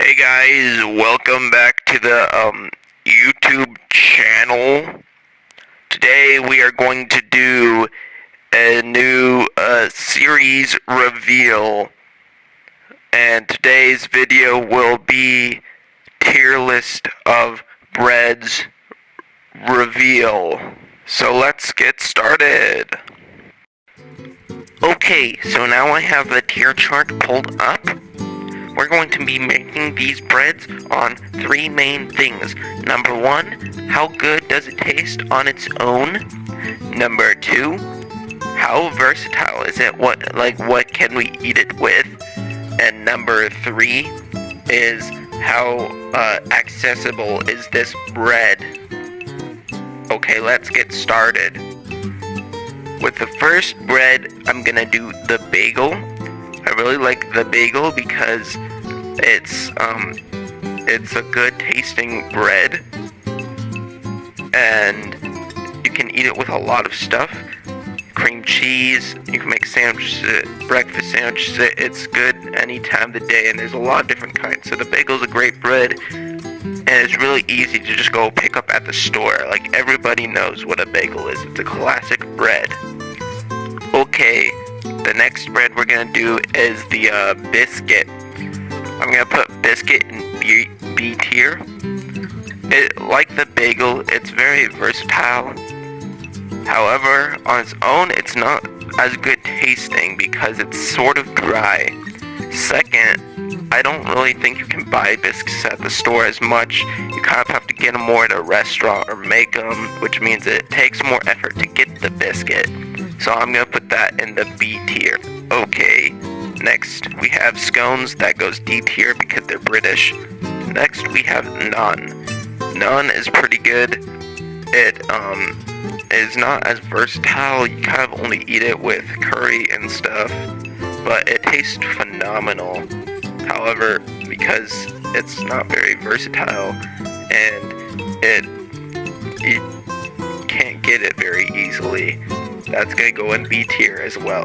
Hey guys, welcome back to the YouTube channel. Today we are going to do a new series reveal, and today's video will be tier list of breads reveal. So let's get started. Okay, so now I have the tier chart pulled up. We're going to be making these breads on three main things. Number one, how good does it taste on its own? Number two, how versatile is it? What can we eat it with? And number three is how accessible is this bread? Okay, let's get started. With the first bread, I'm gonna do the bagel. I really like the bagel because it's a good tasting bread, and you can eat it with a lot of stuff. Cream cheese, you can make sandwiches, breakfast sandwiches. It's good any time of the day, and there's a lot of different kinds. So the bagel's a great bread, and it's really easy to just go pick up at the store. Like, everybody knows what a bagel is. It's a classic bread. Okay, the next bread we're gonna do is the biscuit. I'm gonna put biscuit in B tier. Like the bagel, it's very versatile. However, on its own, it's not as good tasting because it's sort of dry. Second, I don't really think you can buy biscuits at the store as much. You kind of have to get them more at a restaurant or make them, which means it takes more effort to get the biscuit. So I'm gonna put that in the B tier. Okay, next we have scones. That goes D tier because they're British. Next we have naan. Naan is pretty good. It is not as versatile. You kind of only eat it with curry and stuff, but it tastes phenomenal. However, because it's not very versatile and you can't get it very easily, that's gonna go in B tier as well.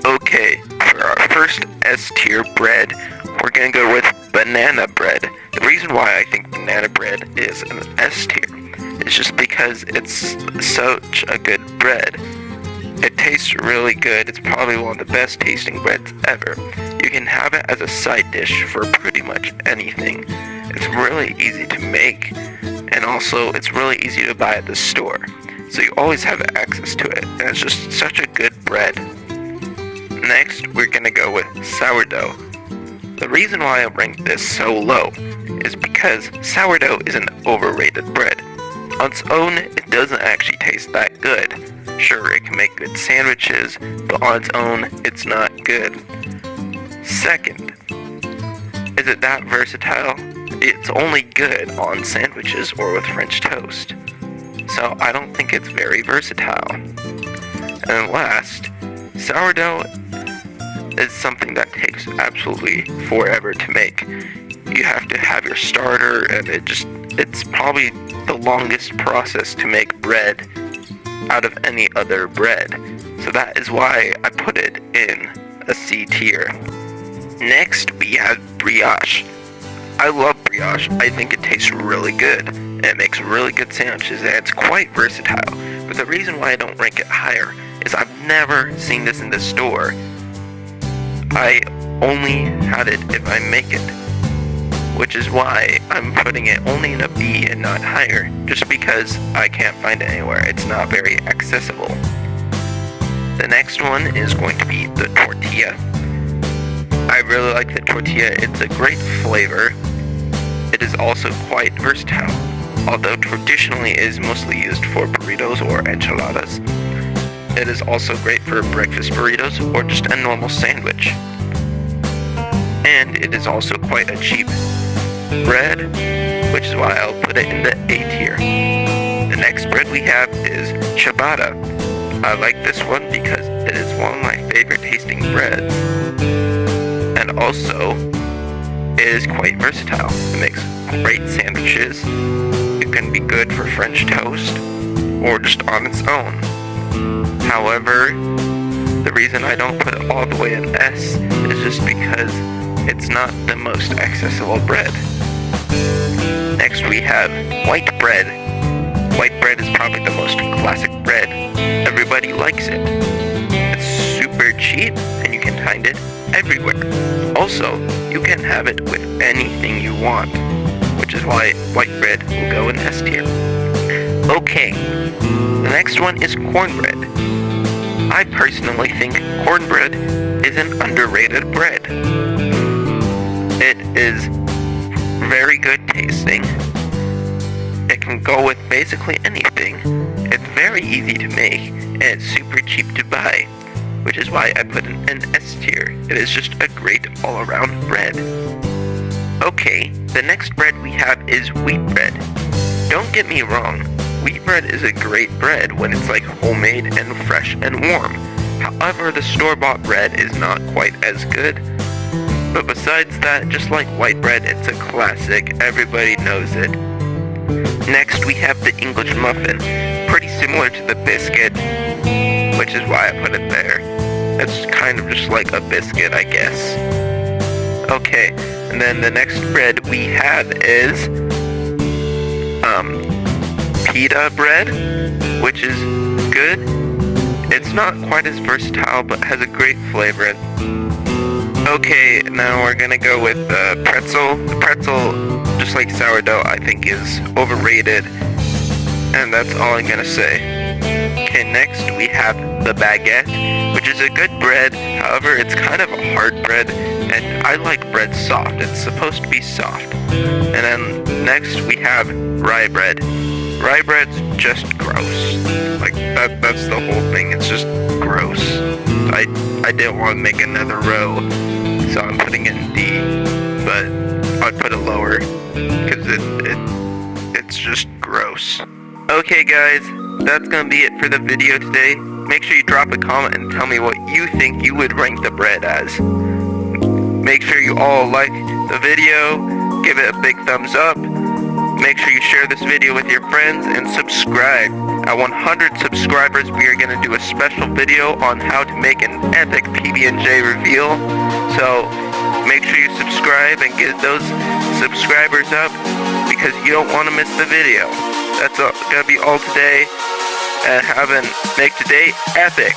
Okay, for our first S tier bread, we're gonna go with banana bread. The reason why I think banana bread is an S tier is just because it's such a good bread. It tastes really good. It's probably one of the best tasting breads ever. You can have it as a side dish for pretty much anything. It's really easy to make, and also it's really easy to buy at the store. So you always have access to it, and it's just such a good bread. Next, we're gonna go with sourdough. The reason why I ranked this so low is because sourdough is an overrated bread. On its own, it doesn't actually taste that good. Sure, it can make good sandwiches, but on its own, it's not good. Second, is it that versatile? It's only good on sandwiches or with French toast. So I don't think it's very versatile. And last, sourdough is something that takes absolutely forever to make. You have to have your starter, and it's probably the longest process to make bread out of any other bread. So that is why I put it in a C tier. Next, we have brioche. I love brioche. I think it tastes really good. It makes really good sandwiches, and it's quite versatile. But the reason why I don't rank it higher is I've never seen this in the store. I only had it if I make it, which is why I'm putting it only in a B and not higher, just because I can't find it anywhere. It's not very accessible. The next one is going to be the tortilla. I really like the tortilla. It's a great flavor. It is also quite versatile, although traditionally it is mostly used for burritos or enchiladas. It is also great for breakfast burritos or just a normal sandwich. And it is also quite a cheap bread, which is why I'll put it in the A tier. The next bread we have is ciabatta. I like this one because it is one of my favorite tasting breads. And also, it is quite versatile. It makes great sandwiches. It can be good for French toast or just on its own. However, the reason I don't put it all the way in S is just because it's not the most accessible bread. Next we have white bread. White bread is probably the most classic bread. Everybody likes it. It's super cheap and you can find it everywhere. Also, you can have it with anything you want, which is why white bread will go in S tier. Okay, the next one is cornbread. I personally think cornbread is an underrated bread. It is very good tasting. It can go with basically anything. It's very easy to make and it's super cheap to buy, which is why I put it in S tier. It is just a great all-around bread. Okay, the next bread we have is wheat bread. Don't get me wrong, wheat bread is a great bread when it's like homemade and fresh and warm. However, the store-bought bread is not quite as good. But besides that, just like white bread, it's a classic. Everybody knows it. Next, we have the English muffin. Pretty similar to the biscuit, which is why I put it there. It's kind of just like a biscuit, I guess. Okay, and then the next bread we have is pita bread, which is good. It's not quite as versatile, but has a great flavor. Okay, now we're gonna go with pretzel. The pretzel, just like sourdough, I think is overrated, and that's all I'm gonna say. Okay, next we have the baguette, which is a good bread. However, it's kind of a hard bread, and I like bread soft. It's supposed to be soft. And then next we have rye bread. Rye bread's just gross. Like, that's the whole thing. It's just gross. I didn't want to make another row, so I'm putting it in D. But I'd put it lower, because it's just gross. Okay guys, that's gonna be it for the video today. Make sure you drop a comment and tell me what you think you would rank the bread as. Make sure you all like the video, give it a big thumbs up. Make sure you share this video with your friends and subscribe. At 100 subscribers, we are going to do a special video on how to make an epic PB&J reveal. So make sure you subscribe and get those subscribers up because you don't want to miss the video. That's going to be all today. And make today epic.